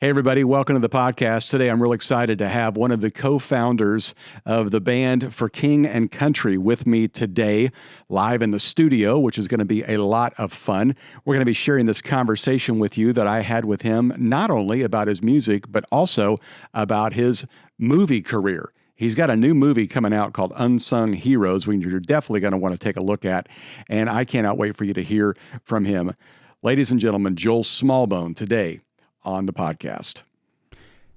Hey, everybody. Welcome to the podcast. Today, I'm real excited to have one of the co-founders of the band For King and Country with me today, live in the studio, which is going to be a lot of fun. We're going to be sharing this conversation with you that I had with him, not only about his music, but also about his movie career. He's got a new movie coming out called Unsung Heroes, which you're definitely going to want to take a look at, and I cannot wait for you to hear from him. Ladies and gentlemen, Joel Smallbone today on the podcast.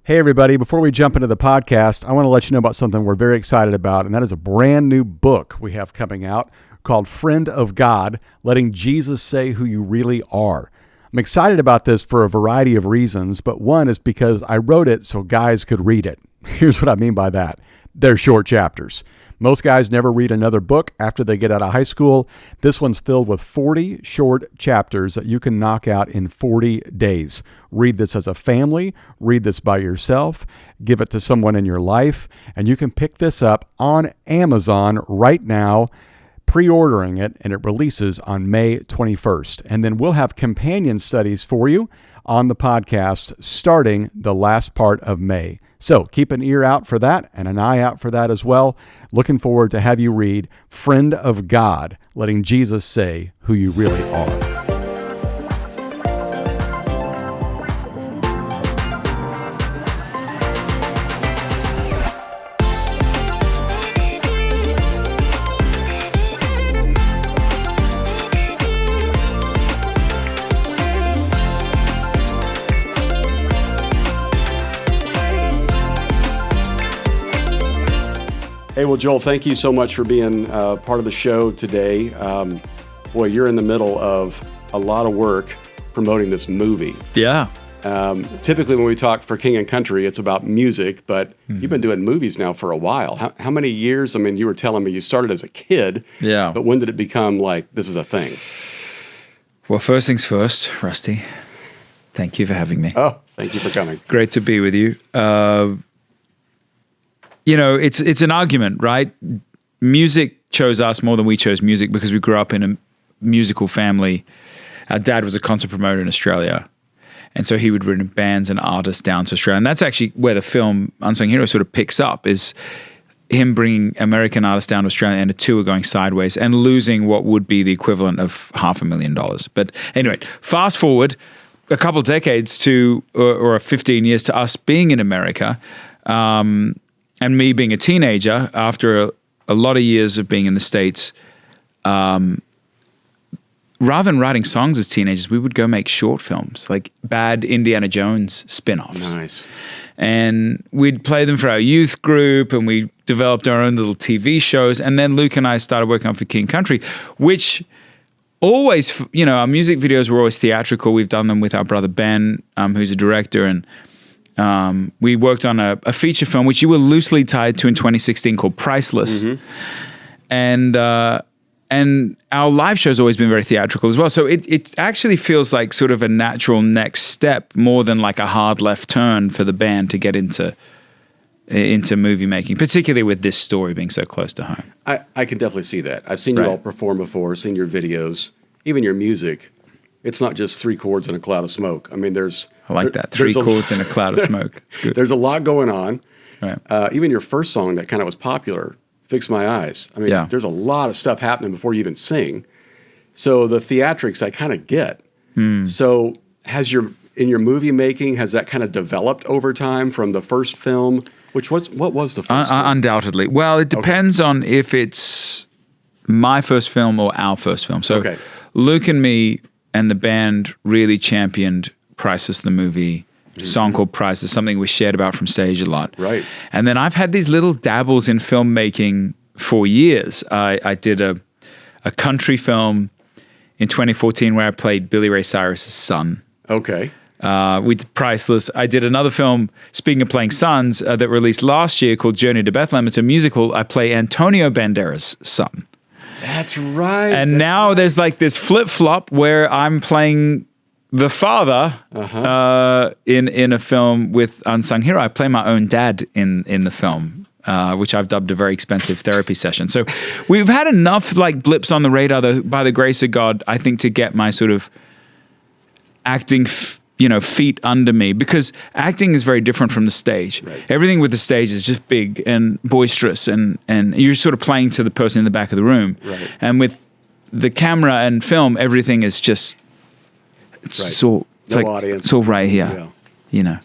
Hey, everybody. Before we jump into the podcast, I want to let you know about something we're very excited about, and that is a brand new book we have coming out called Friend of God, Letting Jesus Say Who You Really Are. I'm excited about this for a variety of reasons, but one is because I wrote it so guys could read it. Here's what I mean by that. They're short chapters. Most guys never read another book after they get out of high school. This one's filled with 40 short chapters that you can knock out in 40 days. Read this as a family, read this by yourself, give it to someone in your life, and you can pick this up on Amazon right now, pre-ordering it, and it releases on May 21st. And then we'll have companion studies for you on the podcast starting the last part of May. So keep an ear out for that and an eye out for that as well. Looking forward to have you read Friend of God, Letting Jesus Say Who You Really Are. Hey, well, Joel, thank you so much for being part of the show today. Boy, you're in the middle of a lot of work promoting this movie. Yeah. Typically, when we talk For King and Country, it's about music, but you've been doing movies now for a while. How many years? I mean, you were telling me you started as a kid. Yeah. But when did it become like, this is a thing? Well, first things first, Rusty, thank you for having me. Oh, thank you for coming. Great to be with you. You know, it's an argument, right? Music chose us more than we chose music because we grew up in a musical family. Our dad was a concert promoter in Australia. And so he would bring bands and artists down to Australia. And that's actually where the film Unsung Hero sort of picks up, is him bringing American artists down to Australia and a tour going sideways and losing what would be the equivalent of $500,000. But anyway, fast forward a couple of decades to, or 15 years to us being in America, and me being a teenager after a lot of years of being in the States. Rather than writing songs as teenagers, we would go make short films, like bad Indiana Jones spin-offs. Nice. And we'd play them for our youth group, and we developed our own little TV shows. And then Luke and I started working on For King Country, which always, you know, our music videos were always theatrical. We've done them with our brother Ben, who's a director, and we worked on a feature film, which you were loosely tied to in 2016, called Priceless. Mm-hmm. And our live show's always been very theatrical as well. So it actually feels like sort of a natural next step, more than like a hard left turn for the band to get into movie making, particularly with this story being so close to home. I can definitely see that. I've seen you all perform before, seen your videos, even your music. It's not just three chords and a cloud of smoke. I mean, I like that. Three chords and a cloud of smoke. It's good. There's a lot going on. Right. Even your first song that kind of was popular, Fix My Eyes. I mean, there's a lot of stuff happening before you even sing. So the theatrics I kind of get. So in your movie making, has that kind of developed over time from the first film? What was the first film? Undoubtedly. Well, it depends on if it's my first film or our first film. So Luke and me and the band really championed Priceless, the movie, song called Priceless, something we shared about from stage a lot. Right. And then I've had these little dabbles in filmmaking for years. I did a country film in 2014 where I played Billy Ray Cyrus's son. Okay. We did Priceless. I did another film, speaking of playing sons, that released last year called Journey to Bethlehem. It's a musical. I play Antonio Banderas' son. That's right. And now there's like this flip-flop where I'm playing the father in a film with Unsung Hero. I play my own dad in the film, which I've dubbed a very expensive therapy session. So we've had enough like blips on the radar, by the grace of God, I think, to get my sort of acting feet under me, because acting is very different from the stage. Right. Everything with the stage is just big and boisterous, and you're sort of playing to the person in the back of the room. Right. And with the camera and film, everything is just it's all audience. It's all right here. Yeah.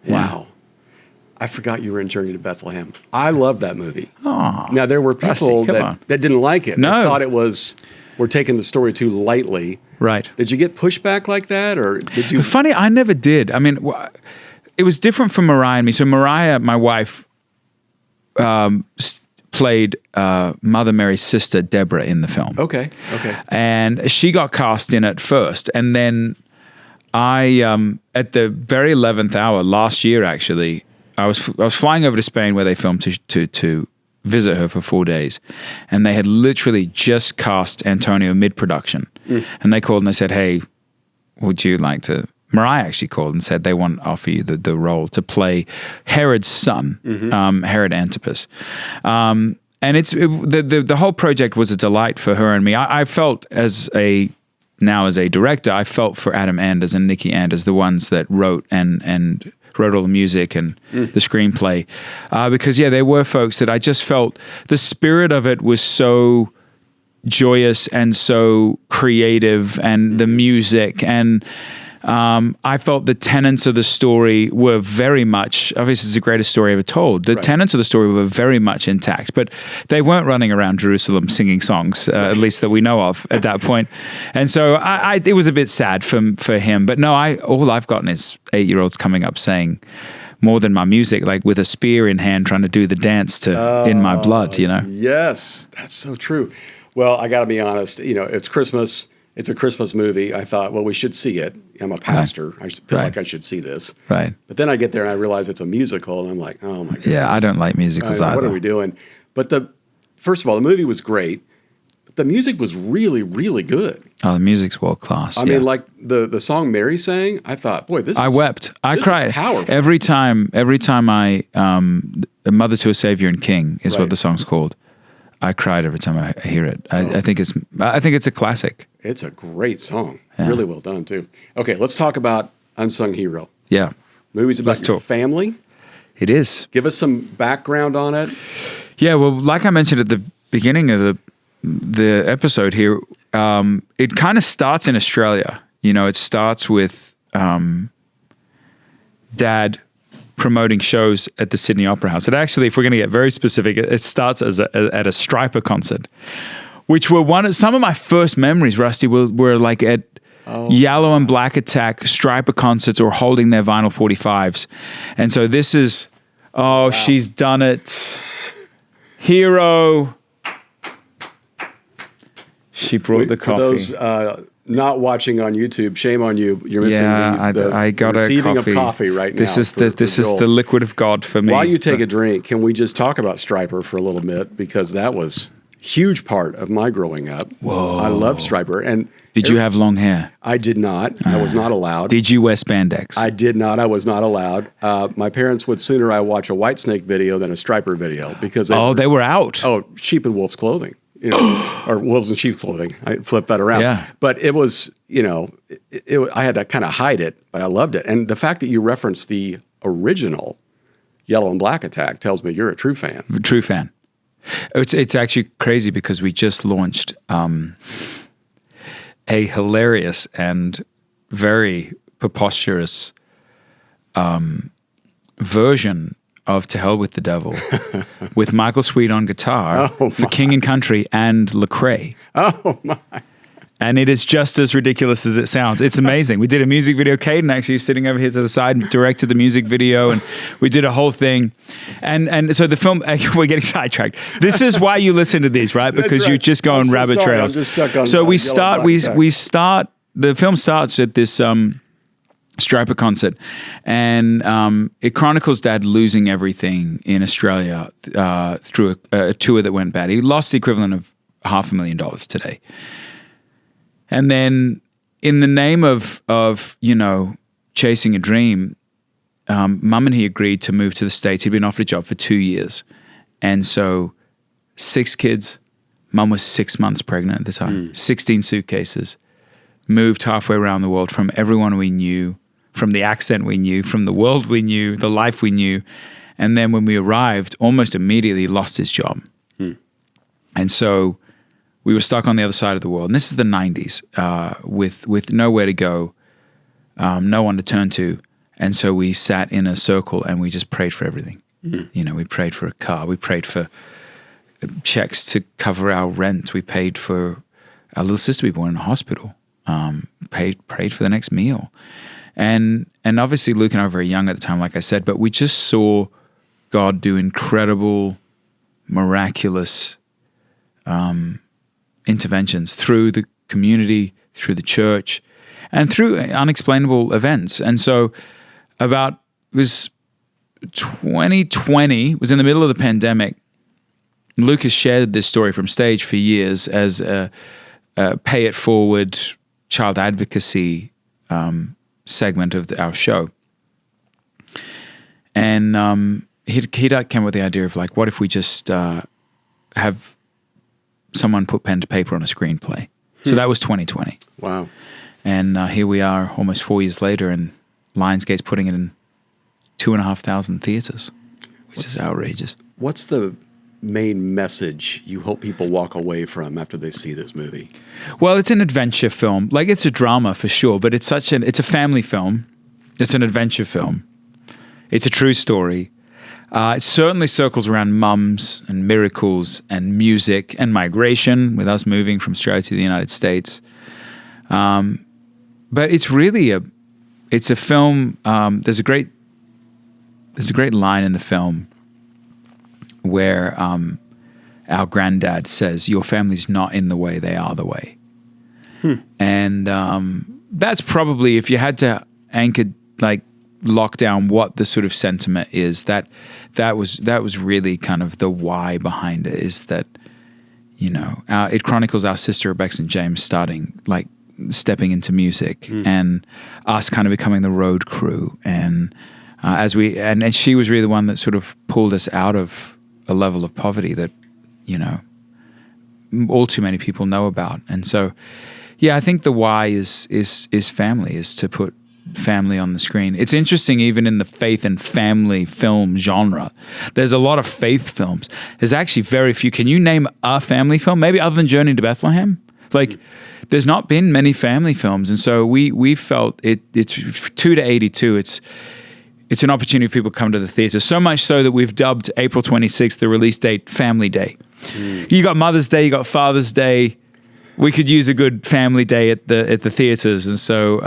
Yeah. Wow. I forgot you were in Journey to Bethlehem. I love that movie. Oh, Now, there were people that didn't like it. No. They thought it was, we're taking the story too lightly. Right. Did you get pushback like that, or did you? Funny, I never did. I mean, it was different from Mariah and me. So Mariah, my wife, played Mother Mary's sister, Deborah, in the film. Okay. And she got cast in it first. And then I, at the very 11th hour last year, actually, I was flying over to Spain where they filmed to visit her for 4 days. And they had literally just cast Antonio mid-production. And they called and they said, hey, would you like to... Mariah actually called and said they want to offer you the role to play Herod's son, Herod Antipas. And the whole project was a delight for her and me. I felt as a director, I felt for Adam Anders and Nikki Anders, the ones that wrote and wrote all the music and the screenplay. Because they were folks that I just felt the spirit of it was so joyous and so creative, and the music, and I felt the tenets of the story were very much, obviously it's the greatest story ever told. The tenets of the story were very much intact, but they weren't running around Jerusalem singing songs, at least that we know of at that point. And so it was a bit sad for him. But no, all I've gotten is 8-year-olds coming up saying, more than my music, like with a spear in hand, trying to do the dance to In My Blood, Yes, that's so true. Well, I got to be honest, it's Christmas. It's a Christmas movie. I thought, well, we should see it. I'm a pastor. I feel like I should see this. Right. But then I get there and I realize it's a musical, and I'm like, oh my God. Yeah, I don't like musicals either. What are we doing? But first of all, the movie was great. But the music was really, really good. Oh, the music's world class. I mean, like the song Mary sang, I thought, boy, I wept. I cried. Powerful. Every time I, Mother to a Savior and King is what the song's called. I cried every time I hear it. I think it's a classic. It's a great song. Yeah. Really well done too. Okay, let's talk about Unsung Hero. Yeah. Movie's about your family. It is. Give us some background on it. Yeah, well, like I mentioned at the beginning of the episode here, it kind of starts in Australia. It starts with Dad promoting shows at the Sydney Opera House. It actually, if we're going to get very specific, it starts at a Striper concert, which were some of my first memories, Rusty, were like at Yellow and Black Attack Striper concerts, or holding their vinyl 45s. And so this is, wow. She's done it. Hero. She brought the coffee. For those not watching on YouTube, shame on you. You're missing I got receiving a coffee. Of coffee right now. This is the liquid of God for me. While you take a drink, can we just talk about Striper for a little bit, because that was a huge part of my growing up. Whoa! I love Striper. And did you have long hair? I did not. I was not allowed. Did you wear spandex? I did not. I was not allowed. My parents would sooner I watch a Whitesnake video than a Striper video, because they were out. Oh, sheep in wolf's clothing. Or wolves in sheep's clothing. I flipped that around. Yeah. But it was, I had to kind of hide it, but I loved it. And the fact that you referenced the original Yellow and Black Attack tells me you're a true fan. True fan. It's actually crazy, because we just launched a hilarious and very preposterous version of To Hell with the Devil with Michael Sweet on guitar for King and Country and Lecrae. Oh, my. And it is just as ridiculous as it sounds. It's amazing. We did a music video. Caden actually sitting over here to the side directed the music video, and we did a whole thing. And so the film, we're getting sidetracked. This is why you listen to these, right? Because you just go on rabbit trails. I'm just stuck on. So we start. The film starts at this Striper concert, and it chronicles Dad losing everything in Australia through a tour that went bad. He lost the equivalent of $500,000 today. And then, in the name of chasing a dream, Mum and he agreed to move to the States. He'd been offered a job for 2 years, and so 6 kids. Mum was 6 months pregnant at the time. 16 suitcases. moved halfway around the world from everyone we knew, from the accent we knew, from the world we knew, the life we knew. And then when we arrived, almost immediately lost his job. And so we were stuck on the other side of the world. And this is the 90s, with nowhere to go, no one to turn to. And so we sat in a circle and we just prayed for everything. You know, we prayed for a car. We prayed for checks to cover our rent. We paid for our little sister to be born in a hospital. Prayed for the next meal. And obviously Luke and I were very young at the time, like I said, but we just saw God do incredible, miraculous interventions through the community, through the church, and through unexplainable events. And so it was 2020, was in the middle of the pandemic. Luke has shared this story from stage for years as a pay it forward child advocacy segment of our show. And he came up with the idea of like, what if we just have someone put pen to paper on a screenplay? So that was 2020. Wow. And here we are almost 4 years later, and Lionsgate's putting it in 2,500 theaters, which is outrageous. What's the main message you hope people walk away from after they see this movie? Well, it's an adventure film. Like, it's a drama for sure, but it's a family film. It's an adventure film. It's a true story. It certainly circles around mums and miracles and music and migration, with us moving from Australia to the United States. But it's really it's a film. There's a great line in the film where our granddad says, "Your family's not in the way; they are the way." And that's probably, if you had to anchor, like, lock down what the sort of sentiment is, that was really kind of the why behind it, is that, you know, it chronicles our sister Rebecca and James stepping into music, and us kind of becoming the road crew, and and she was really the one that sort of pulled us out of a level of poverty that, you know, all too many people know about. And so, yeah, I think the why is family, is to put family on the screen. It's interesting, even in the faith and family film genre, there's a lot of faith films. There's actually very few. Can you name a family film, maybe other than Journey to Bethlehem? Like, there's not been many family films. And so we felt it's 2 to 82. It's an opportunity for people to come to the theater. So much so that we've dubbed April 26th, the release date, Family Day. You got Mother's Day, you got Father's Day. We could use a good family day at the theaters. And so,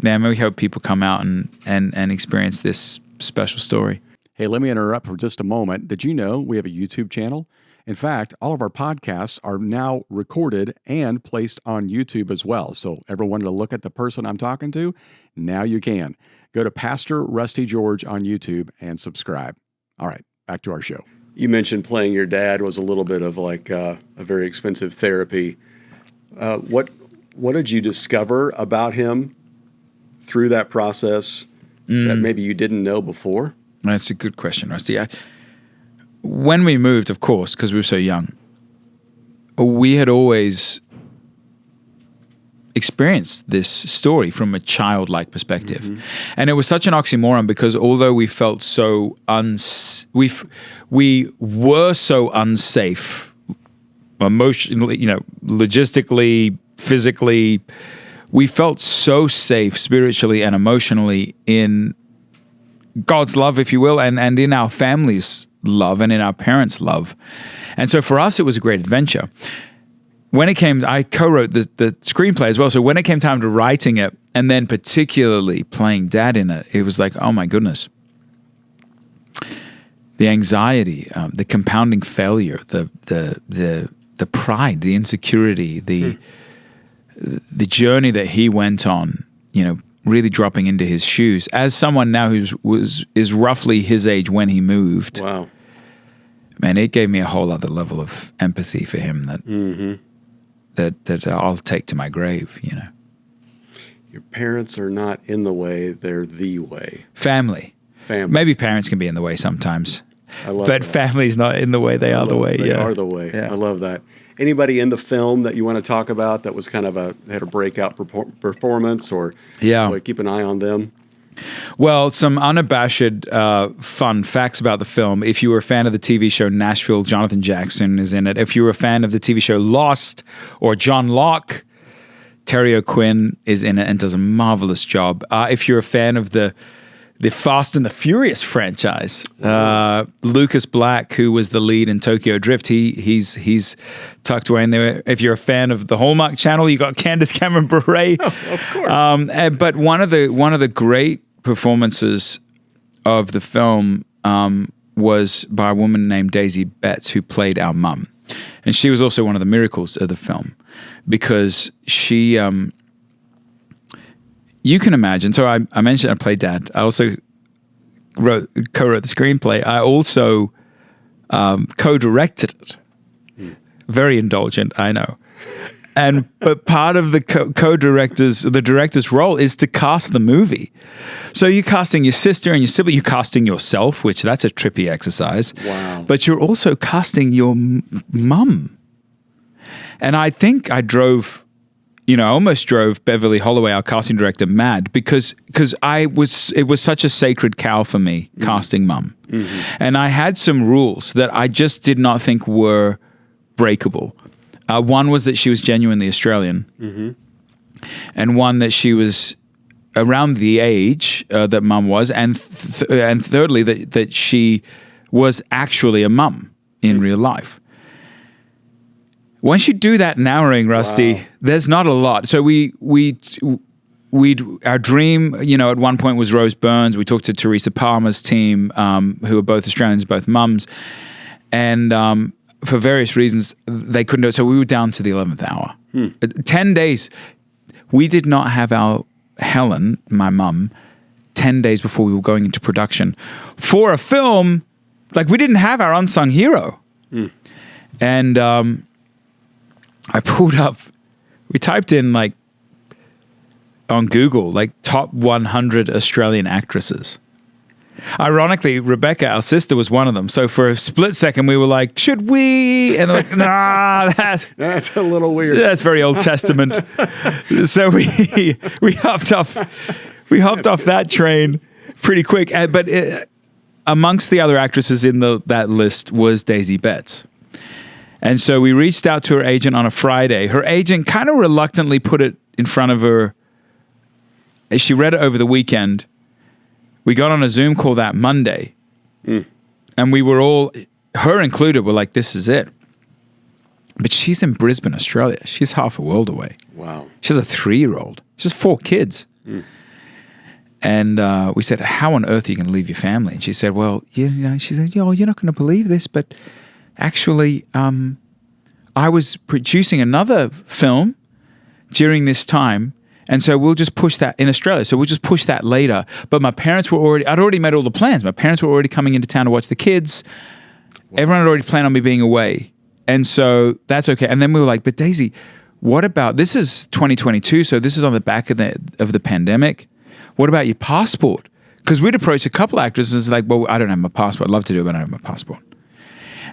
we hope people come out and experience this special story. Hey, let me interrupt for just a moment. Did you know we have a YouTube channel? In fact, all of our podcasts are now recorded and placed on YouTube as well. So ever wanted to look at the person I'm talking to? Now you can. Go to Pastor Rusty George on YouTube and subscribe. All right, back to our show. You mentioned playing your dad was a little bit of like a very expensive therapy. What did you discover about him through that process that maybe you didn't know before? That's a good question, Rusty. When we moved, of course, because we were so young, we had always experienced this story from a childlike perspective. And it was such an oxymoron, because although we felt so we were so unsafe emotionally, you know, logistically, physically, we felt so safe spiritually and emotionally in God's love, if you will, and in our family's love and in our parents' love. And so for us, it was a great adventure. When it came, I co-wrote the screenplay as well. So when it came time to writing it, and then particularly playing Dad in it, it was like, oh my goodness. The anxiety, the compounding failure, the pride, the insecurity, the journey that he went on, you know, really dropping into his shoes as someone now is roughly his age when he moved. Wow. Man, it gave me a whole other level of empathy for him that I'll take to my grave, you know. Your parents are not in the way, they're the way. Family. Maybe parents can be in the way sometimes. I love but that. Family's not in the way, they are the way. They are the way. Yeah. I love that. Anybody in the film that you want to talk about that was kind of had a breakout performance, or keep an eye on them? Well, some unabashed fun facts about the film. If you were a fan of the TV show Nashville, Jonathan Jackson is in it. If you were a fan of the TV show Lost or John Locke, Terry O'Quinn is in it and does a marvelous job. If you're a fan of the Fast and the Furious franchise, Lucas Black, who was the lead in Tokyo Drift, he's tucked away in there. If you're a fan of the Hallmark Channel, you got Candace Cameron Bure. Oh, of course. But one of the great performances of the film was by a woman named Daisy Betts, who played our mum, and she was also one of the miracles of the film because she. You can imagine. So I mentioned I played dad. I also co-wrote the screenplay. I also co-directed it. Very indulgent, I know. But part of the director's role is to cast the movie. So you're casting your sister and your sibling. You're casting yourself, which that's a trippy exercise. Wow. But you're also casting your mum. And I think I almost drove Beverly Holloway, our casting director, mad because it was such a sacred cow for me, casting mum. Mm-hmm. And I had some rules that I just did not think were breakable. One was that she was genuinely Australian, mm-hmm. and one that she was around the age that mum was, and thirdly that she was actually a mum in real life. Once you do that narrowing, Rusty, wow. There's not a lot. So our dream, at one point was Rose Byrne. We talked to Teresa Palmer's team, who are both Australians, both mums, and for various reasons they couldn't do it. So we were down to the 11th hour. 10 days. We did not have our Helen, my mum, 10 days before we were going into production for a film. Like, we didn't have our Unsung Hero, and I pulled up, we typed in on Google, top 100 Australian actresses. Ironically, Rebecca, our sister, was one of them. So for a split second, we were like, should we? And they're like, nah, that's a little weird. That's very Old Testament. So we hopped off that train pretty quick. But amongst the other actresses in that list was Daisy Betts. And so we reached out to her agent on a Friday. Her agent kind of reluctantly put it in front of her. She read it over the weekend. We got on a Zoom call that Monday. And we were all, her included, were like, this is it. But she's in Brisbane, Australia. She's half a world away. Wow. She has a 3-year-old. She has 4 kids. And we said, how on earth are you going to leave your family? And she said, well, she said, you're not going to believe this, but actually, I was producing another film during this time, and so we'll just push that in Australia. So we'll just push that later. But my parents I'd already made all the plans. My parents were already coming into town to watch the kids. Wow. Everyone had already planned on me being away. And so that's okay. And then we were like, but Daisy, what about, this is 2022, so this is on the back of the pandemic. What about your passport? Because we'd approached a couple actresses like, well, I don't have my passport. I'd love to do it, but I don't have my passport.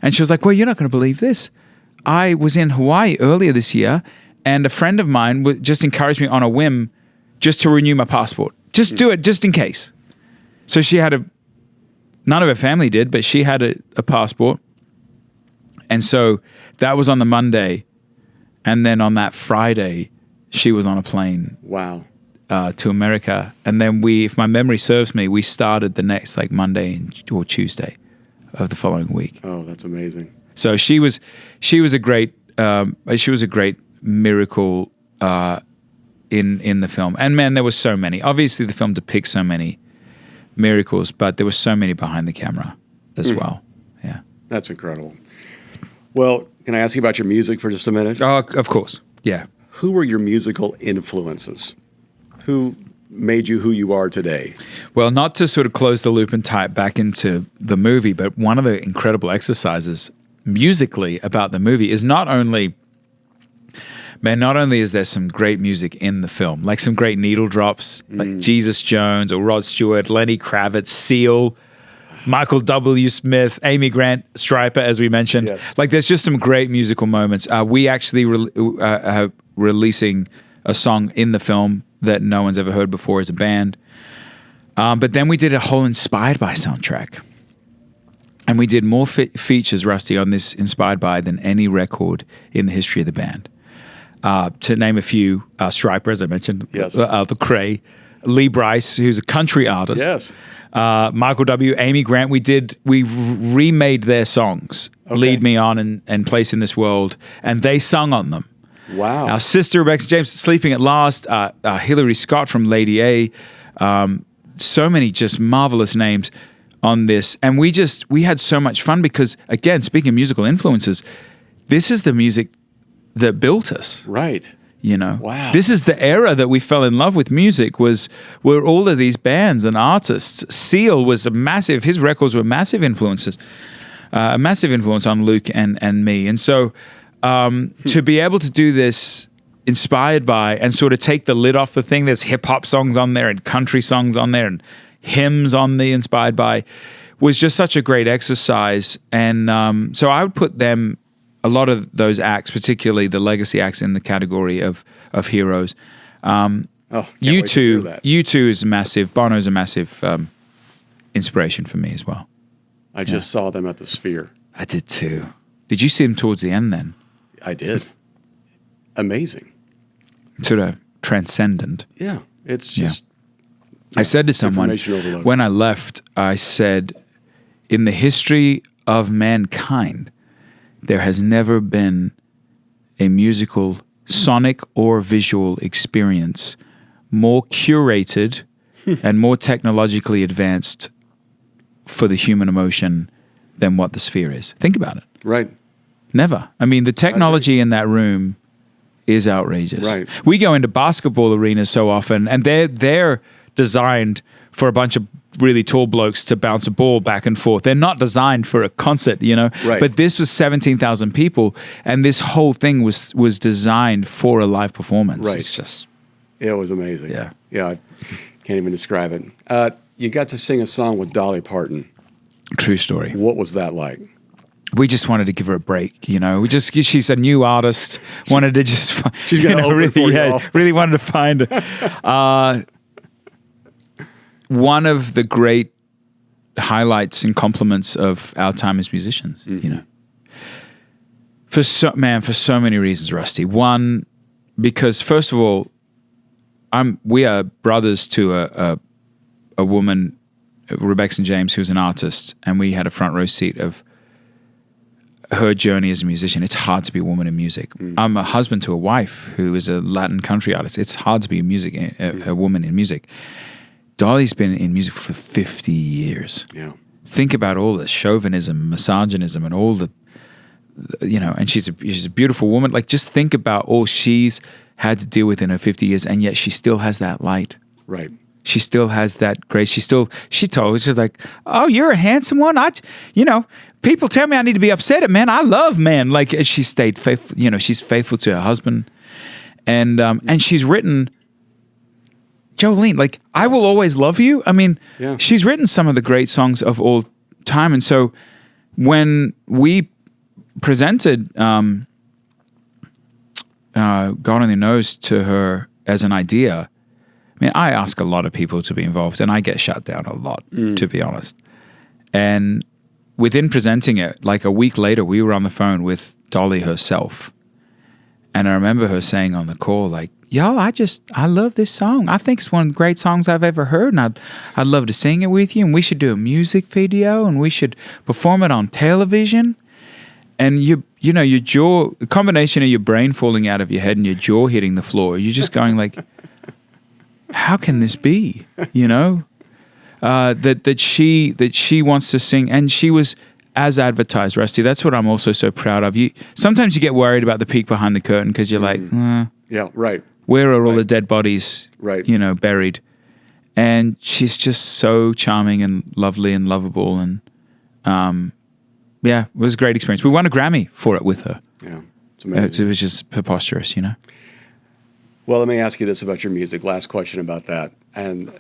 And she was like, well, you're not going to believe this. I was in Hawaii earlier this year, and a friend of mine just encouraged me on a whim just to renew my passport. Just do it, just in case. So she had none of her family did, but she had a passport. And so that was on the Monday. And then on that Friday, she was on a plane. Wow. To America. And then if my memory serves me, we started the next Monday or Tuesday of the following week. Oh, that's amazing. So she was a great miracle in the film. And man, there were so many. Obviously, the film depicts so many miracles, but there were so many behind the camera as well. Yeah, that's incredible. Well, can I ask you about your music for just a minute? Oh, of course. Yeah. Who were your musical influences? Who made you who you are today? Well, not to sort of close the loop and tie it back into the movie, but one of the incredible exercises musically about the movie is not only is there some great music in the film, like some great needle drops, like Jesus Jones or Rod Stewart, Lenny Kravitz, Seal, Michael W. Smith, Amy Grant, Stryper, as we mentioned. Yes. Like, there's just some great musical moments. We actually are releasing a song in the film that no one's ever heard before as a band. But then we did a whole Inspired By soundtrack. And we did more features, Rusty, on this Inspired By than any record in the history of the band. To name a few, Stryper, as I mentioned, yes. The Cray, Lee Brice, who's a country artist, yes. Michael W., Amy Grant. We remade their songs, okay. Lead Me On and Place in This World, and they sung on them. Wow. Our sister, Rebecca James, Sleeping at Last, Hillary Scott from Lady A, so many just marvelous names on this. And we had so much fun because, again, speaking of musical influences, this is the music that built us. Right. You know, wow. This is the era that we fell in love with music, were all of these bands and artists. Seal was his records were massive influences, a massive influence on Luke and me. And so to be able to do this Inspired By and sort of take the lid off the thing, there's hip hop songs on there and country songs on there and hymns on the Inspired By, was just such a great exercise. And so I would put them, a lot of those acts, particularly the legacy acts, in the category of heroes. U2 is massive. Bono's a massive inspiration for me as well. I just saw them at the Sphere. I did too. Did you see them towards the end then? I did. Amazing. Sort of transcendent. Yeah. It's just... I said to someone, when I left, I said, in the history of mankind, there has never been a musical, sonic or visual experience more curated and more technologically advanced for the human emotion than what the Sphere is. Think about it. Right. Never. I mean, the technology in that room is outrageous. Right. We go into basketball arenas so often, and they're designed for a bunch of really tall blokes to bounce a ball back and forth. They're not designed for a concert, you know. Right. But this was 17,000 people, and this whole thing was designed for a live performance. Right. It's just... It was amazing. Yeah. Yeah, I can't even describe it. You got to sing a song with Dolly Parton. True story. What was that like? We just wanted to give her a break, you know. She's a new artist. Wanted to just, she's gonna open for y'all. Really wanted to find her. One of the great highlights and compliments of our time as musicians, you know. For so many reasons, Rusty. One, because first of all, we are brothers to a woman, Rebecca James, who's an artist, and we had a front row seat of her journey as a musician. It's hard to be a woman in music. I'm a husband to a wife who is a Latin country artist. It's hard to be a woman in music. Dolly's been in music for 50 years. Yeah. Think about all the chauvinism, misogynism, and all the, you know, and she's a beautiful woman. Like, just think about all she's had to deal with in her 50 years, and yet she still has that light. Right. She still has that grace. She's like, oh, you're a handsome one. People tell me I need to be upset at men. I love men. Like, she stayed faithful. You know, she's faithful to her husband, and she's written. Jolene, like, I Will Always Love You. I mean, she's written some of the great songs of all time, and so when we presented "God on the Nose" to her as an idea. I mean, I ask a lot of people to be involved, and I get shut down a lot, to be honest. And within presenting it, like a week later, we were on the phone with Dolly herself. And I remember her saying on the call, like, y'all, I love this song. I think it's one of the great songs I've ever heard, and I'd love to sing it with you, and we should do a music video, and we should perform it on television. And your jaw, the combination of your brain falling out of your head and your jaw hitting the floor, you're just going like, how can this be? You know, that she wants to sing, and she was as advertised, Rusty. That's what I'm also so proud of. Sometimes you get worried about the peek behind the curtain because you're like, yeah, right. Where are all the dead bodies? Right. You know, buried. And she's just so charming and lovely and lovable, and it was a great experience. We won a Grammy for it with her. Yeah, it's amazing. It was just preposterous, you know. Well, let me ask you this about your music. Last question about that. And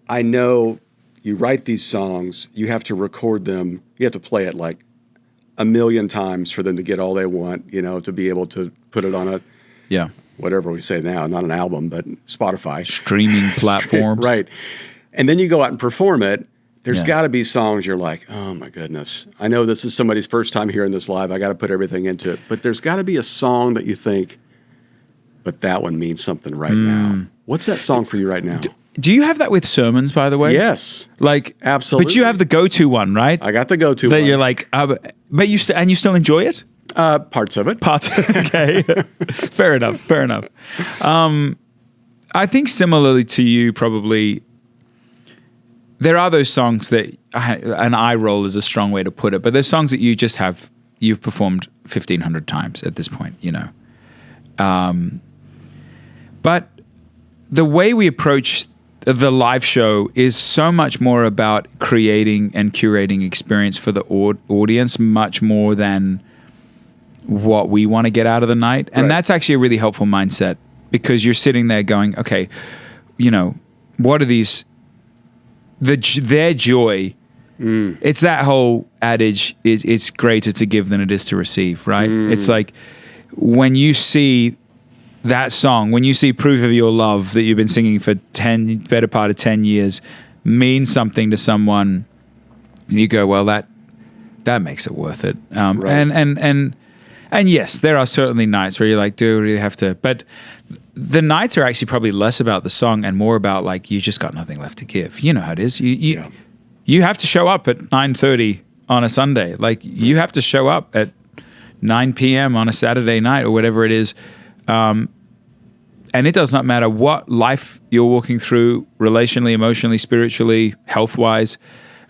I know you write these songs, you have to record them, you have to play it like a million times for them to get all they want, to be able to put it on a, whatever we say now, not an album, but Spotify. Streaming platforms. Right. And then you go out and perform it. There's got to be songs you're like, oh my goodness, I know this is somebody's first time hearing this live. I got to put everything into it. But there's got to be a song that you think, but that one means something right now. What's that song for you right now? Do you have that with sermons, by the way? Yes. Like, absolutely. But you have the go-to one, right? I got the go-to that one. You're like, but you still enjoy it? Parts of it. Okay. Fair enough. I think similarly to you, probably, there are those songs that, an eye roll is a strong way to put it, but there's songs that you've performed 1,500 times at this point, But the way we approach the live show is so much more about creating and curating experience for the audience, much more than what we want to get out of the night. And that's actually a really helpful mindset, because you're sitting there going, okay, what are these, their joy. It's that whole adage, it's greater to give than it is to receive, right? It's like when you see that song, when you see proof of your love that you've been singing for better part of 10 years means something to someone, you go, well, that makes it worth it. And yes, there are certainly nights where you're like, do we really have to? But the nights are actually probably less about the song and more about like, you just got nothing left to give. You know how it is. You have to show up at 9:30 on a Sunday. Like, you have to show up at 9 p.m. on a Saturday night or whatever it is. And it does not matter what life you're walking through, relationally, emotionally, spiritually, health-wise.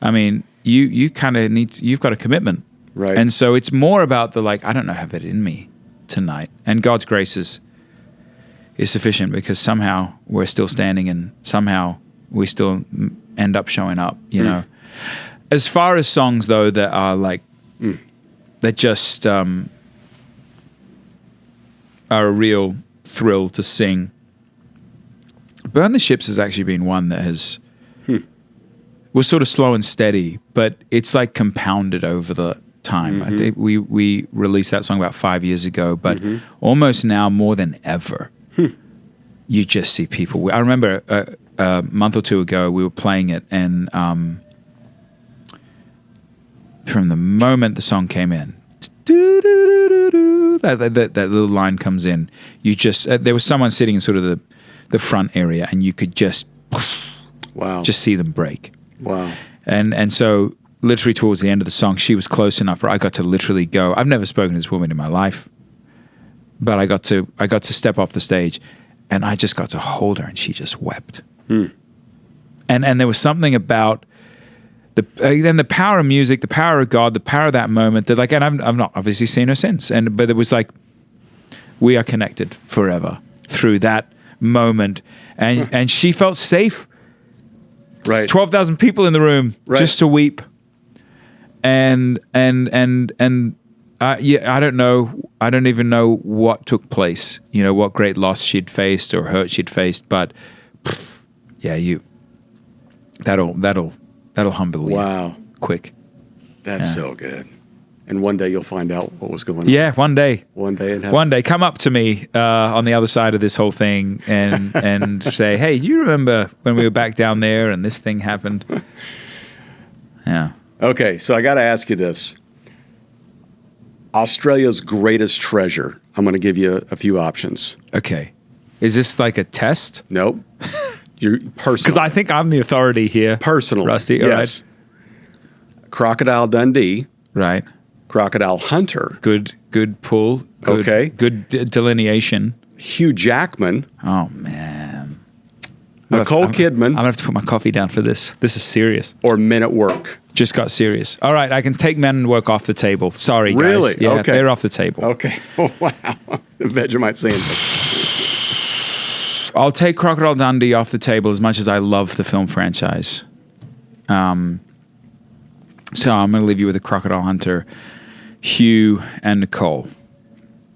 I mean, you kind of you've got a commitment. Right. And so it's more about the like, I don't know, have it in me tonight. And God's grace is sufficient, because somehow we're still standing and somehow we still end up showing up, know. As far as songs, though, that are like, that just are a real thrill to sing, Burn the Ships has actually been one that was sort of slow and steady, but it's like compounded over the time. I think we released that song about 5 years ago, but almost now more than ever, you just see people. I remember a month or two ago we were playing it, and from the moment the song came in, that little line comes in, you just there was someone sitting in sort of the front area, and you could just just see them break. Wow. And so literally towards the end of the song, she was close enough where I got to literally go. I've never spoken to this woman in my life, but I got to step off the stage, and I just got to hold her, and she just wept. And there was something about the power of music, the power of God, the power of that moment that, like, and I've not obviously seen her since, but it was like, we are connected forever through that moment, and she felt safe. Right. 12,000 people in the room just to weep. And I don't know. I don't even know what took place. What great loss she'd faced or hurt she'd faced. But that'll humble you. Wow. Quick. That's so good. And one day you'll find out what was going on. Yeah, one day. One day in heaven. One day, come up to me on the other side of this whole thing and say, hey, do you remember when we were back down there and this thing happened? Yeah. Okay, so I got to ask you this. Australia's greatest treasure. I'm going to give you a few options. Okay. Is this like a test? Nope. You're personal. Because I think I'm the authority here. Personal. Rusty, yes. All right. Crocodile Dundee. Right. Crocodile Hunter. Good pull. Good delineation. Hugh Jackman. Oh, man. Nicole Kidman. I'm going to have to put my coffee down for this. This is serious. Or Men at Work. Just got serious. All right, I can take Men at Work off the table. Sorry, guys. Really? Yeah, okay. They're off the table. Okay. Oh, wow. Vegemite sandwich. I'll take Crocodile Dundee off the table as much as I love the film franchise. So I'm going to leave you with a Crocodile Hunter, Hugh, and Nicole.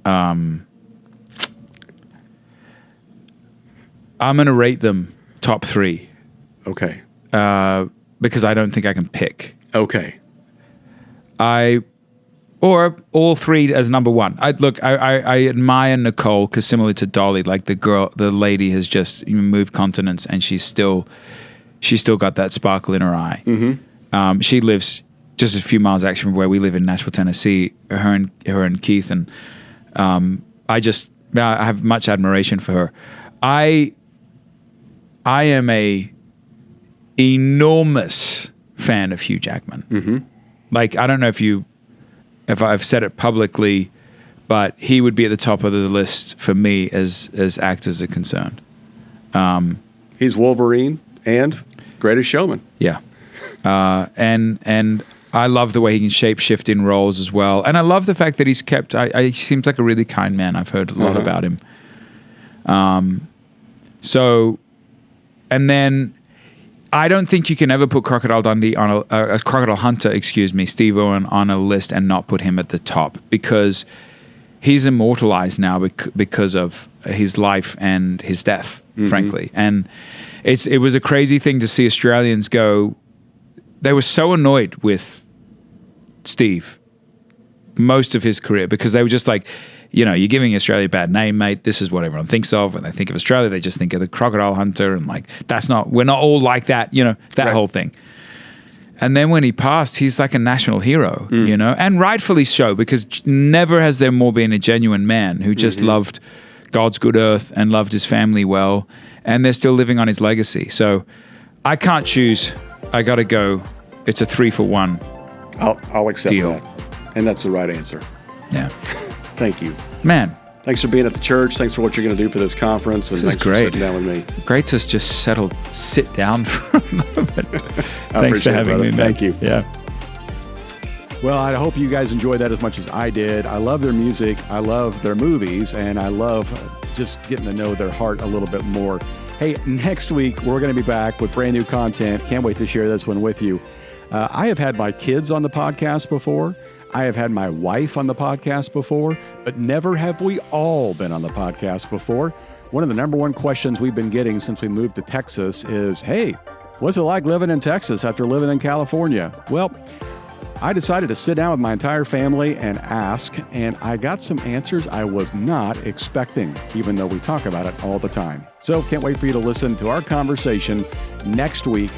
I'm going to rate them top three. Okay. because I don't think I can pick. Okay. Or all three as number one. I admire Nicole because similar to Dolly, like the lady has just moved continents and she's still got that sparkle in her eye. Mm-hmm. She lives just a few miles actually from where we live in Nashville, Tennessee. Her and Keith, and I have much admiration for her. I am a enormous fan of Hugh Jackman. Mm-hmm. Like, I don't know if I've said it publicly, but he would be at the top of the list for me as actors are concerned. He's Wolverine and Greatest Showman. Yeah. And I love the way he can shapeshift in roles as well. And I love the fact that he seems like a really kind man. I've heard a lot about him. And then I don't think you can ever put Crocodile Dundee on a Crocodile Hunter, Steve Owen on a list and not put him at the top, because he's immortalized now because of his life and his death, frankly. And it was a crazy thing to see Australians go. They were so annoyed with Steve most of his career because they were just like, you're giving Australia a bad name, mate. This is what everyone thinks of. When they think of Australia, they just think of the crocodile hunter and like, we're not all like that, that whole thing. And then when he passed, he's like a national hero, and rightfully so, because never has there more been a genuine man who just loved God's good earth and loved his family well, and they're still living on his legacy. So I can't choose. I got to go. It's a 3-for-1. I'll accept deal. that. And that's the right answer. Yeah. Thank you. Man. Thanks for being at the church. Thanks for what you're going to do for this conference. And this thanks is great. for sitting down with me. Great to just sit down for a moment. Thanks for having me, man. Thank you. Yeah. Well, I hope you guys enjoyed that as much as I did. I love their music. I love their movies. And I love just getting to know their heart a little bit more. Hey, next week, we're going to be back with brand new content. Can't wait to share this one with you. I have had my kids on the podcast before. I have had my wife on the podcast before, but never have we all been on the podcast before. One of the number one questions we've been getting since we moved to Texas is, hey, what's it like living in Texas after living in California? Well, I decided to sit down with my entire family and ask, and I got some answers I was not expecting, even though we talk about it all the time. So can't wait for you to listen to our conversation next week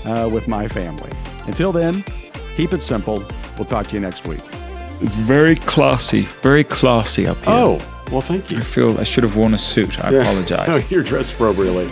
with my family. Until then, keep it simple. We'll talk to you next week. It's very classy up here. Oh, well, thank you. I feel I should have worn a suit. I apologize. You're dressed appropriately.